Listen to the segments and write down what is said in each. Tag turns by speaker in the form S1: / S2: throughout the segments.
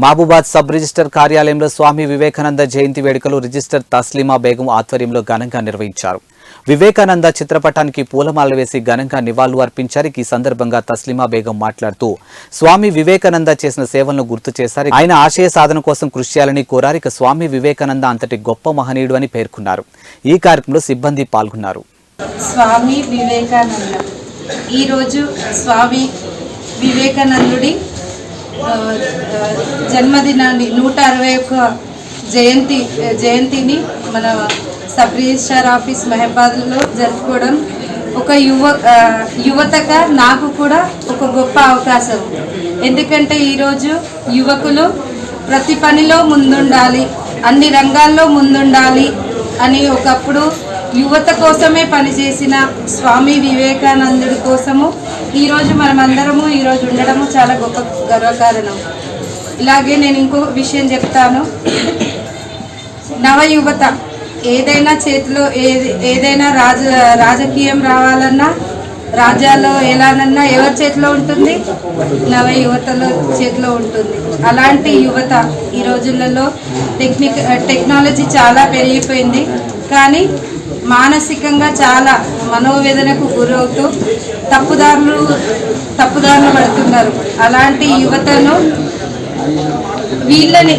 S1: Mahabubabad sub register కార్యాలయంలో స్వామి వివేకానంద జయంతి వేడుకలు register Taslima Begum ఆధ్వర్యంలో ఘనంగా నిర్వహించారు. వివేకానంద చిత్రపటానికి పూలమాలలు వేసి ఘనంగా నివాళులు అర్పించారు. ఈ సందర్భంగా తస్లీమా బేగం మాట్లాడుతూ స్వామి వివేకానంద చేసిన సేవలను గుర్తు చేశారు. ఆయన ఆశయ సాధన కోసం కృషి చేయాలని కోరారు. ఇక స్వామి వివేకానంద అంతటి గొప్ప మహనీయుడు అని పేర్కొన్నారు. ఈ కార్యక్రమంలో సిబ్బంది పాల్గొన్నారు.
S2: స్వామి వివేకానంద ఈరోజు స్వామి వివేకానందుడి జన్మదినాన్ని 161 జయంతిని మన సబ్ రిజిస్ట్రార్ ఆఫీస్ మహబాద్లో జరుపుకోవడం ఒక యువతగా నాకు కూడా ఒక గొప్ప అవకాశం. ఎందుకంటే ఈరోజు యువకులు ప్రతి పనిలో ముందుండాలి, అన్ని రంగాల్లో ముందుండాలి అని ఒకప్పుడు యువత కోసమే పనిచేసిన స్వామి వివేకానందుడి కోసము ఈరోజు మనమందరము ఈరోజు ఉండడము చాలా గొప్ప గర్వకారణం. ఇలాగే నేను ఇంకో విషయం చెప్తాను. నవయువత ఏదైనా చేతిలో ఏదైనా రాజకీయం రావాలన్నా, రాజ్యాల్లో ఎలానన్నా ఎవరి చేతిలో ఉంటుంది? నవ యువతలో చేతిలో ఉంటుంది. అలాంటి యువత ఈ రోజులలో టెక్నాలజీ చాలా పెరిగిపోయింది, కానీ మానసికంగా చాలా మనోవేదనకు గురవుతూ తప్పుదారులు పడుతున్నారు. అలాంటి యువతను వీళ్ళని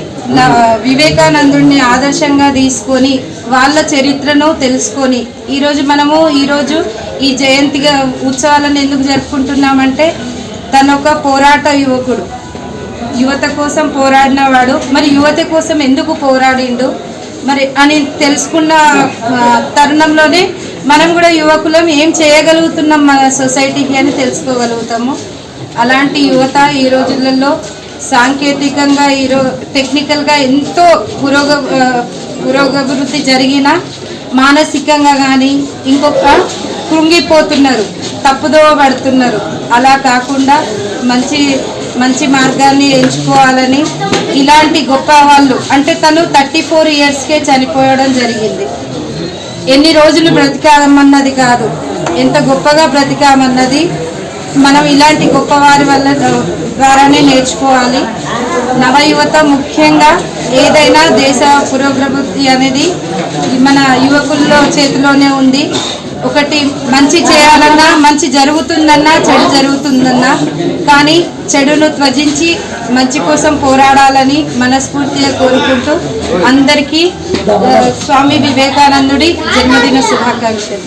S2: వివేకానందుడిని ఆదర్శంగా తీసుకొని వాళ్ళ చరిత్రను తెలుసుకొని ఈరోజు ఈ జయంతిగా ఉత్సవాలను ఎందుకు జరుపుకుంటున్నామంటే తనొక పోరాట యువకుడు, యువత కోసం పోరాడినవాడు. మరి యువత కోసం ఎందుకు పోరాడిండు మరి అని తెలుసుకున్న తరుణంలోనే మనం కూడా యువకులం ఏం చేయగలుగుతున్నాం మన సొసైటీకి అని తెలుసుకోగలుగుతాము. అలాంటి యువత ఈ రోజులలో సాంకేతికంగా టెక్నికల్గా ఎంతో పురోగతి జరిగిన మానసికంగా కానీ ఇంకొక కృంగిపోతున్నారు, తప్పుదోవ పడుతున్నారు. అలా కాకుండా మంచి మార్గాన్ని ఎంచుకోవాలని ఇలాంటి గొప్ప వాళ్ళు అంటే తను 34 ఇయర్స్కే చనిపోవడం జరిగింది. ఎన్ని రోజులు బ్రతికామన్నది కాదు, ఎంత గొప్పగా బ్రతికామన్నది మనం ఇలాంటి గొప్పవారి వల్ల ద్వారానే నేర్చుకోవాలి. నవయువత ముఖ్యంగా ఏదైనా దేశ పురోగతి అనేది మన యువకుల్లో చేతిలోనే ఉంది. ఒకటి మంచి చేయాలన్నా, మంచి జరుగుతుందన్నా, చెడు జరుగుతుందన్నా, కానీ చెడును త్యజించి మంచి కోసం పోరాడాలని మనస్ఫూర్తిగా కోరుకుంటూ అందరికీ స్వామి వివేకానందుడి జన్మదిన శుభాకాంక్షలు.